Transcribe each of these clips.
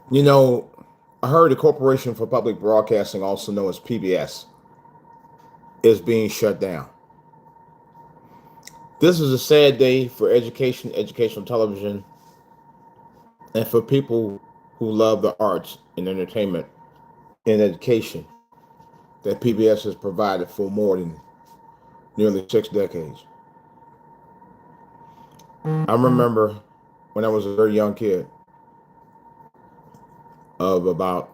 You know, I heard the Corporation for Public Broadcasting, also known as PBS, is being shut down. This is a sad day for education, educational television, and for people who love the arts and entertainment and education that PBS has provided for more than nearly 6 decades. I remember when I was a very young kid of about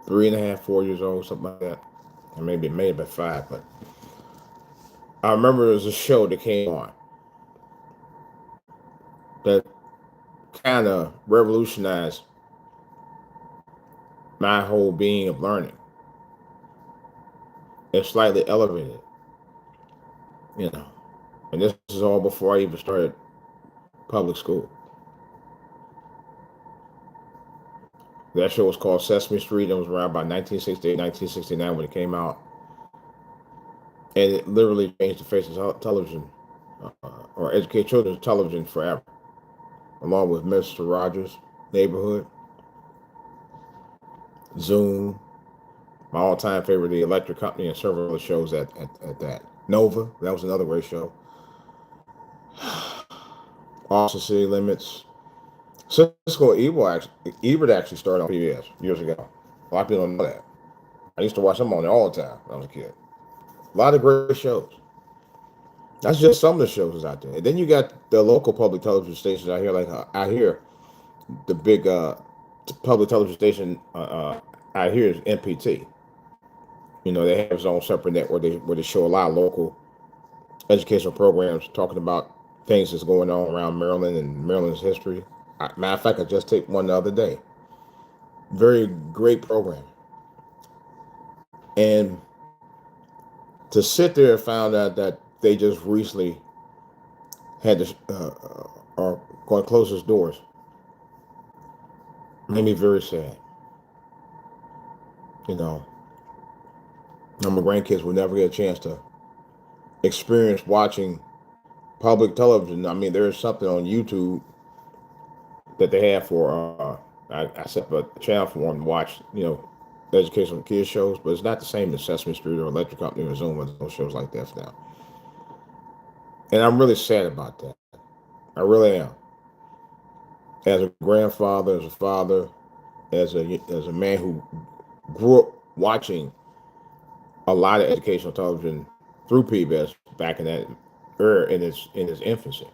3.5, 4 years old, something like that. Or maybe 5, but I remember there was a show that came on that kind of revolutionized my whole being of learning. It slightly elevated, you know. And this is all before I even started public school. That show was called Sesame Street. It was around about 1968, 1969 when it came out. And it literally changed the face of television, or educate children's television forever, along with Mr. Rogers' Neighborhood, Zoom, my all-time favorite, The Electric Company, and several other shows at that. Nova, that was another great show. Also, City Limits. Cisco Ebert actually started on PBS years ago. A lot of people don't know that. I used to watch them on there all the time when I was a kid. A lot of great shows. That's just some of the shows that's out there. And then you got the local public television stations out here. Like out here, the big public television station out here is NPT. You know, they have its own separate network where they show a lot of local educational programs talking about things that's going on around Maryland and Maryland's history. Matter of fact, I just taped one the other day. Very great program. And to sit there and find out that they just recently had to are going to close its doors made me very sad. You know, my grandkids will never get a chance to experience watching public television. I mean, there is something on YouTube that they have for I set up a channel for them to watch, educational kids shows, but it's not the same as Sesame Street or Electric Company or Zoom or those shows like that now. And I'm really sad about that. I really am. As a grandfather, as a father, as a man who grew up watching a lot of educational television through PBS back in that era in its infancy,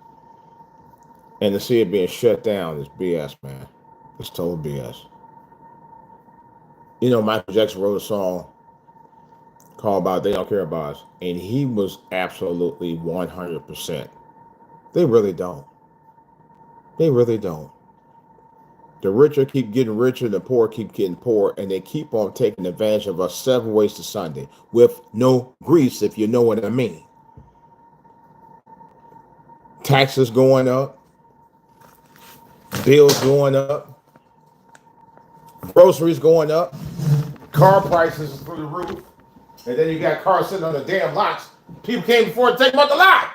and to see it being shut down is BS, man. It's total BS. Michael Jackson wrote a song called about "They Don't Care About Us," and he was absolutely 100%. They really don't. They really don't. The richer keep getting richer, the poor keep getting poor, and they keep on taking advantage of us 7 ways to Sunday with no grease, if you know what I mean. Taxes going up, bills going up, groceries going up, car prices through the roof, and then you got cars sitting on the damn lots. People can't afford to take them off the lot.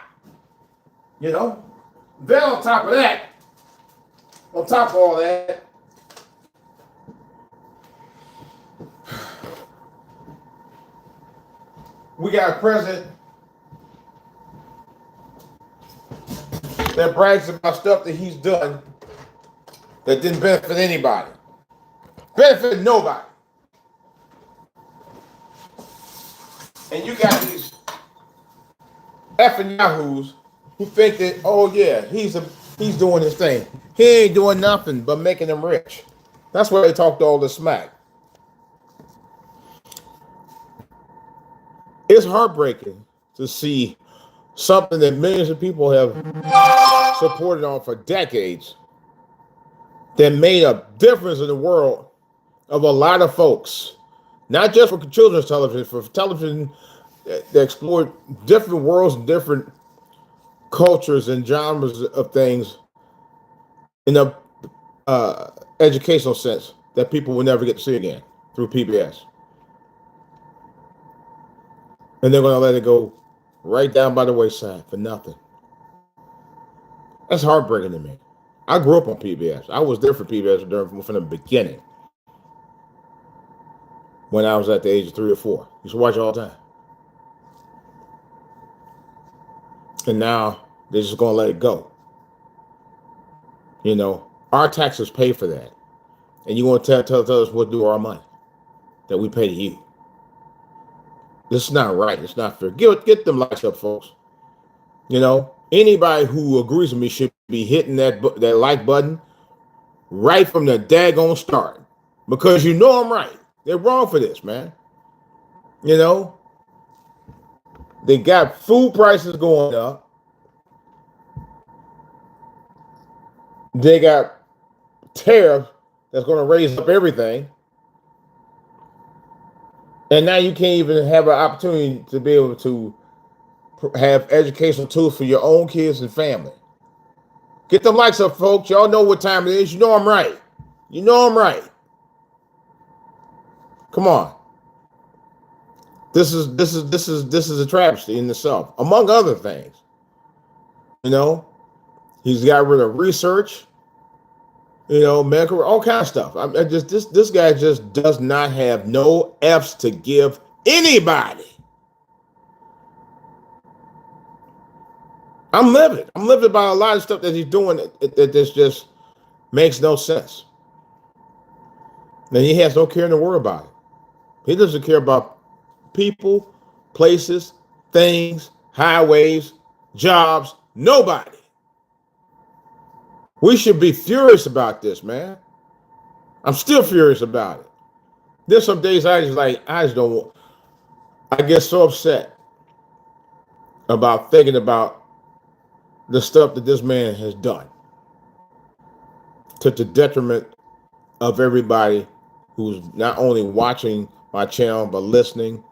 You know? Then on top of that, on top of all that, we got a president that brags about stuff that he's done that didn't benefit anybody. Benefit nobody. And you got these effing yahoos who think that, oh yeah, he's doing his thing. He ain't doing nothing but making them rich. That's why they talked all this smack. It's heartbreaking to see something that millions of people have supported on for decades that made a difference in the world of a lot of folks. Not just for children's television, for television that explored different worlds and different cultures and genres of things in a educational sense that people will never get to see again through PBS. And they're going to let it go right down by the wayside for nothing. That's heartbreaking to me. I grew up on PBS. I was there for PBS from the beginning when I was at the age of 3 or 4. Used to watch it all the time. And now they're just going to let it go. You know, our taxes pay for that. And you want to tell us what to do with our money that we pay to you. This is not right. It's not fair. Get them lights up, folks. You know, anybody who agrees with me should be hitting that like button right from the daggone start. Because you know I'm right. They're wrong for this, man. You know, they got food prices going up. They got tariffs that's going to raise up everything. And now you can't even have an opportunity to be able to have educational tools for your own kids and family. Get them likes up, folks. Y'all know what time it is. You know I'm right. You know I'm right. Come on. This is a travesty in itself, among other things. You know, he's got rid of research. You know, medical, all kind of stuff. I just this guy just does not have no F's to give anybody. I'm livid. I'm livid by a lot of stuff that he's doing that just makes no sense. And he has no care in the world about it. He doesn't care about people, places, things, highways, jobs, nobody. We should be furious about this, man. I'm still furious about it. There's some days I just don't, I get so upset about thinking about the stuff that this man has done to the detriment of everybody who's not only watching my channel, but listening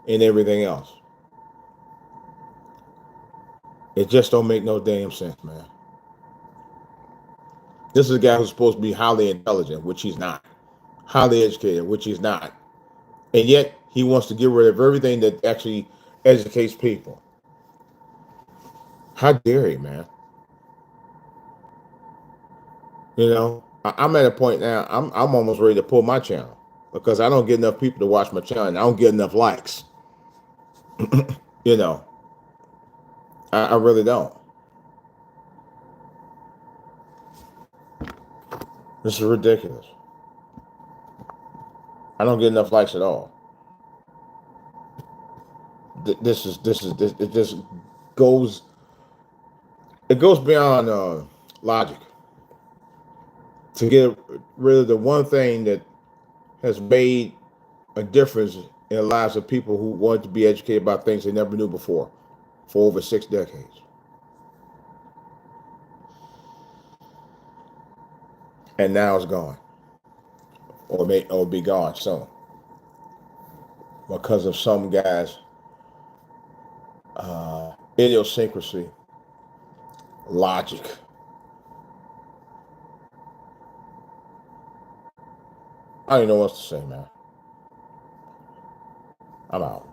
and everything else. It just don't make no damn sense, man. This is a guy who's supposed to be highly intelligent, which he's not. Highly educated, which he's not. And yet he wants to get rid of everything that actually educates people. How dare he, man? You know, I'm at a point now, I'm almost ready to pull my channel because I don't get enough people to watch my channel and I don't get enough likes. You know, I really don't. This is ridiculous. I don't get enough likes at all. This it just goes beyond logic to get rid of the one thing that has made a difference in the lives of people who wanted to be educated about things they never knew before for over 6 decades. And now it's gone. Or be gone soon. Because of some guy's idiosyncrasy, logic. I don't even know what to say, man. I'm out.